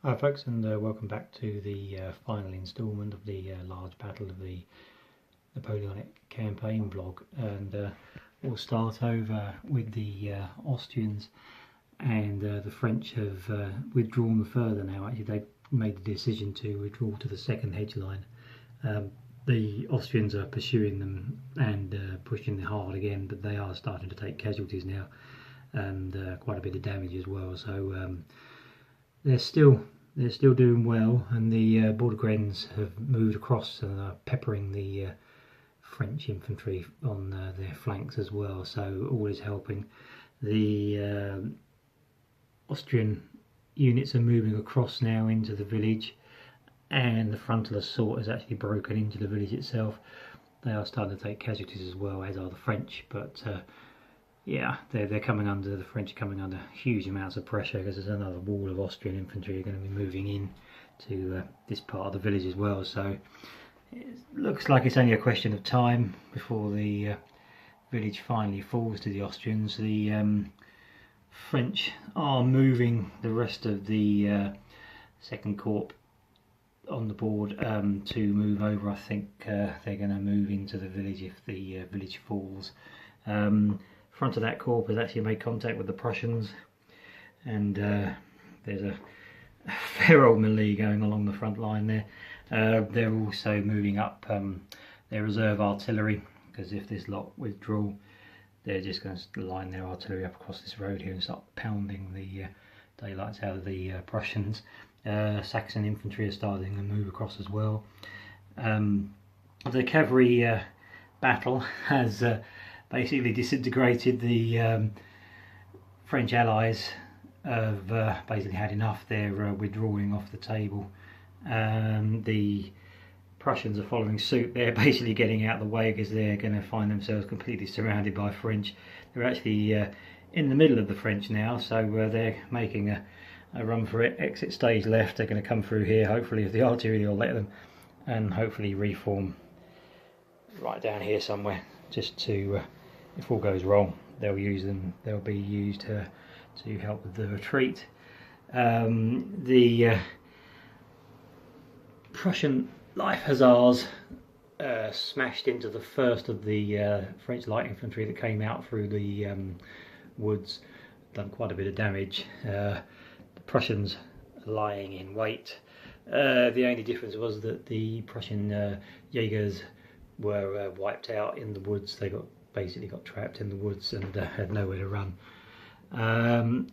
Hi folks, and welcome back to the final instalment of the large battle of the Napoleonic campaign vlog. And we'll start over with the Austrians, and the French have withdrawn further now. Actually, they've made the decision to withdraw to the second hedge line. The Austrians are pursuing them and pushing hard again, but they are starting to take casualties now, and quite a bit of damage as well. So they're still doing well, and the Bordeaux have moved across and are peppering the French infantry on their flanks as well. So all is helping. The Austrian units are moving across now into the village, and the frontal assault has actually broken into the village itself. They are starting to take casualties as well, as are the French, but yeah, they're coming under, the French are coming under huge amounts of pressure, because there's another wall of Austrian infantry are going to be moving in to this part of the village as well. So it looks like it's only a question of time before the village finally falls to the Austrians. The French are moving the rest of the Second Corps on the board to move over. I think they're going to move into the village if the village falls. Front of that corps has actually made contact with the Prussians, and there's a fair old melee going along the front line there. They're also moving up their reserve artillery, because if this lot withdraw, they're just going to line their artillery up across this road here and start pounding the daylights out of the Prussians. Saxon infantry are starting to move across as well. The cavalry battle has basically disintegrated. The French allies have basically had enough. They're withdrawing off the table. The Prussians are following suit. They're basically getting out of the way, because they're going to find themselves completely surrounded by French. They're actually in the middle of the French now, so they're making a run for it. Exit stage left. They're going to come through here, hopefully, if the artillery will let them, and hopefully reform right down here somewhere, just to if all goes wrong, they'll use them. They'll be used to help with the retreat. The Prussian light hussars smashed into the first of the French light infantry that came out through the woods, done quite a bit of damage. The Prussians are lying in wait. The only difference was that the Prussian Jaegers were wiped out in the woods. They basically got trapped in the woods and had nowhere to run. I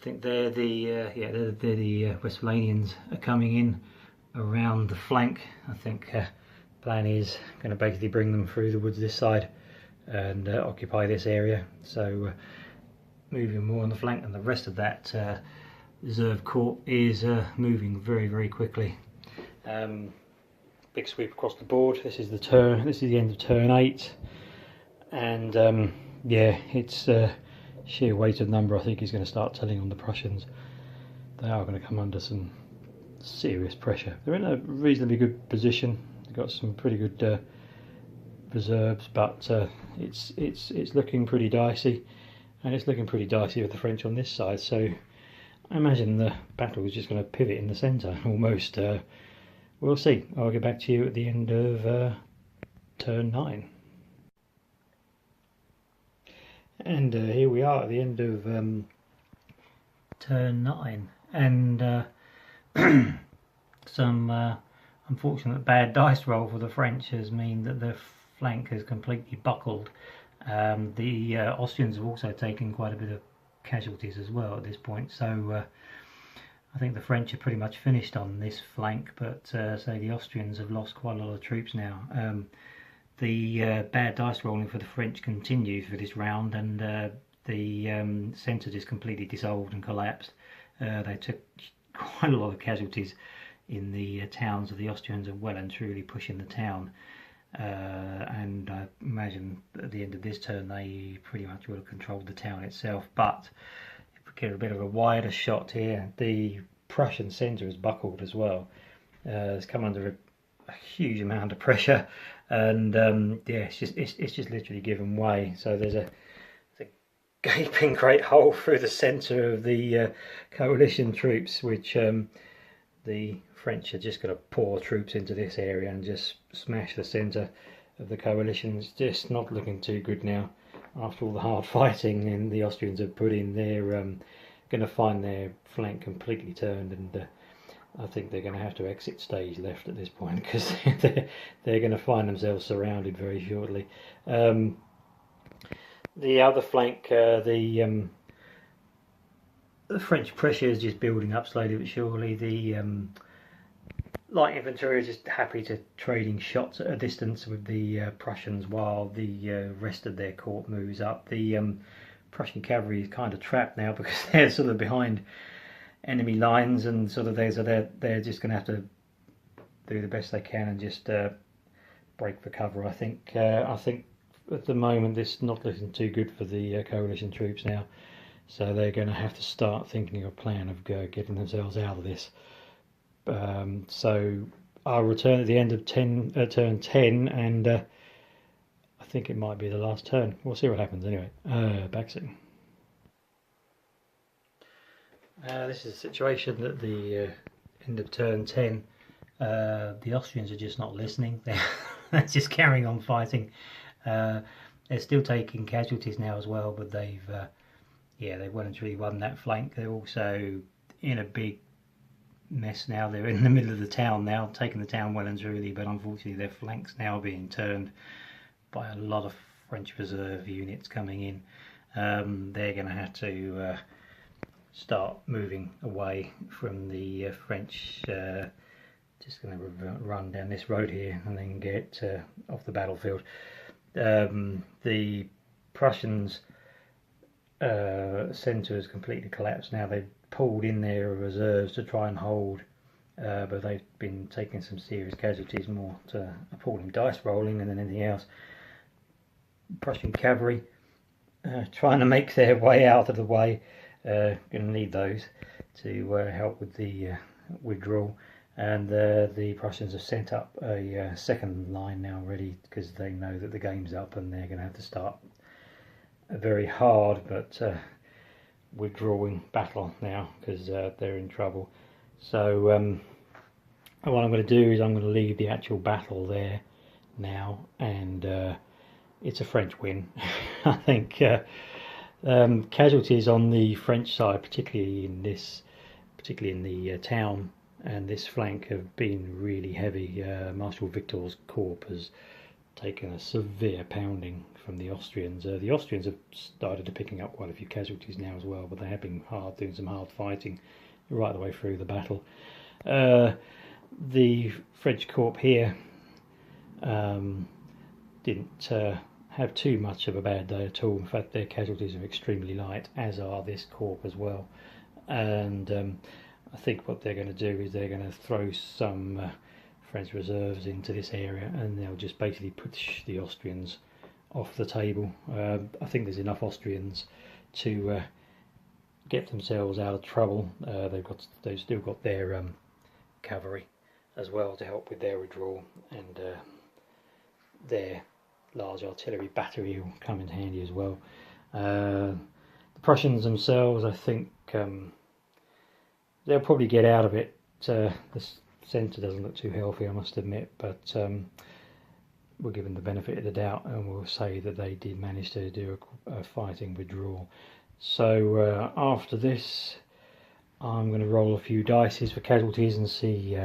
think they're the Westphalians are coming in around the flank. I think plan is going to basically bring them through the woods this side and occupy this area. So moving more on the flank, and the rest of that reserve corps is moving very quickly. Big sweep across the board. This is the turn. This is the end of turn 8, and yeah, it's sheer weight of number, I think, is going to start telling on the Prussians. They are going to come under some serious pressure. They're in a reasonably good position. They've got some pretty good reserves, but it's looking pretty dicey, and it's looking pretty dicey with the French on this side. So I imagine the battle is just going to pivot in the centre almost. We'll see. I'll get back to you at the end of turn 9. And here we are at the end of turn 9, and some unfortunate bad dice roll for the French has meant that their flank has completely buckled. The Austrians have also taken quite a bit of casualties as well at this point, so I think the French are pretty much finished on this flank, but say the Austrians have lost quite a lot of troops now. The bad dice rolling for the French continues for this round, and the centre just completely dissolved and collapsed. They took quite a lot of casualties in the towns of the Austrians, are well and truly pushing the town. And I imagine at the end of this turn they pretty much would have controlled the town itself. But if we get a bit of a wider shot here, the Prussian centre has buckled as well. It's come under a huge amount of pressure, and yeah, it's just literally given way. So there's a gaping great hole through the centre of the coalition troops, which the French are just going to pour troops into this area and just smash the centre of the coalition. It's just not looking too good now. After all the hard fighting and the Austrians have put in, they're going to find their flank completely turned, and I think they're going to have to exit stage left at this point, because they're going to find themselves surrounded very shortly. The other flank, the French pressure is just building up slowly but surely. The light infantry are just happy to trading shots at a distance with the Prussians while the rest of their corps moves up. The Prussian cavalry is kind of trapped now because they're sort of behind enemy lines, and sort of they're just going to have to do the best they can and just break for cover. I think at the moment it's not looking too good for the coalition troops now, so they're going to have to start thinking of a plan of getting themselves out of this. So I'll return at the end of turn 10, and I think it might be the last turn. We'll see what happens anyway. Back soon. This is a situation at the end of turn 10. The Austrians are just not listening. They're just carrying on fighting. They're still taking casualties now as well, but they've well and truly won that flank. They're also in a big mess now. They're in the middle of the town now, taking the town well and truly, but unfortunately their flanks now being turned by a lot of French reserve units coming in. They're going to have to start moving away from the French. Just going to run down this road here and then get off the battlefield. The Prussians' centre has completely collapsed now. They've pulled in their reserves to try and hold, but they've been taking some serious casualties, more to appalling dice rolling than anything else. Prussian cavalry trying to make their way out of the way. Going to need those to help with the withdrawal, and the Prussians have sent up a second line now ready, because they know that the game's up and they're going to have to start a very hard but withdrawing battle now, because they're in trouble. So what I'm going to do is I'm going to leave the actual battle there now, and it's a French win. I think casualties on the French side, particularly in the town and this flank, have been really heavy. Marshal Victor's corps has taken a severe pounding from the Austrians. The Austrians have started to picking up quite a few casualties now as well, but they have been doing some hard fighting right the way through the battle. The French corps here didn't have too much of a bad day at all. In fact, their casualties are extremely light, as are this corps as well. And I think what they're going to do is they're going to throw some French reserves into this area, and they'll just basically push the Austrians off the table. I think there's enough Austrians to get themselves out of trouble. They've still got their cavalry as well to help with their withdrawal, and their large artillery battery will come in handy as well. The Prussians themselves, I think they'll probably get out of it. The centre doesn't look too healthy, I must admit, but we'll give them the benefit of the doubt, and we'll say that they did manage to do a fighting withdrawal. So after this, I'm going to roll a few dice for casualties and see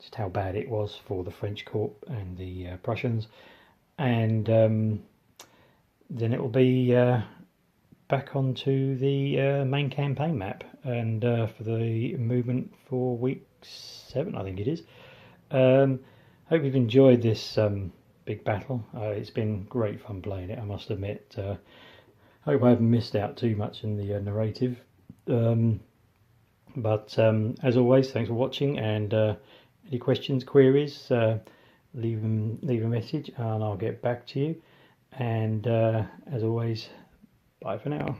just how bad it was for the French corps and the Prussians, and then it will be back onto the main campaign map, and for the movement for week 7, I think it is. Hope you've enjoyed this big battle. It's been great fun playing it, I must admit. Hope I haven't missed out too much in the narrative. But as always, thanks for watching, and any questions, queries, leave a message and I'll get back to you. And as always, bye for now.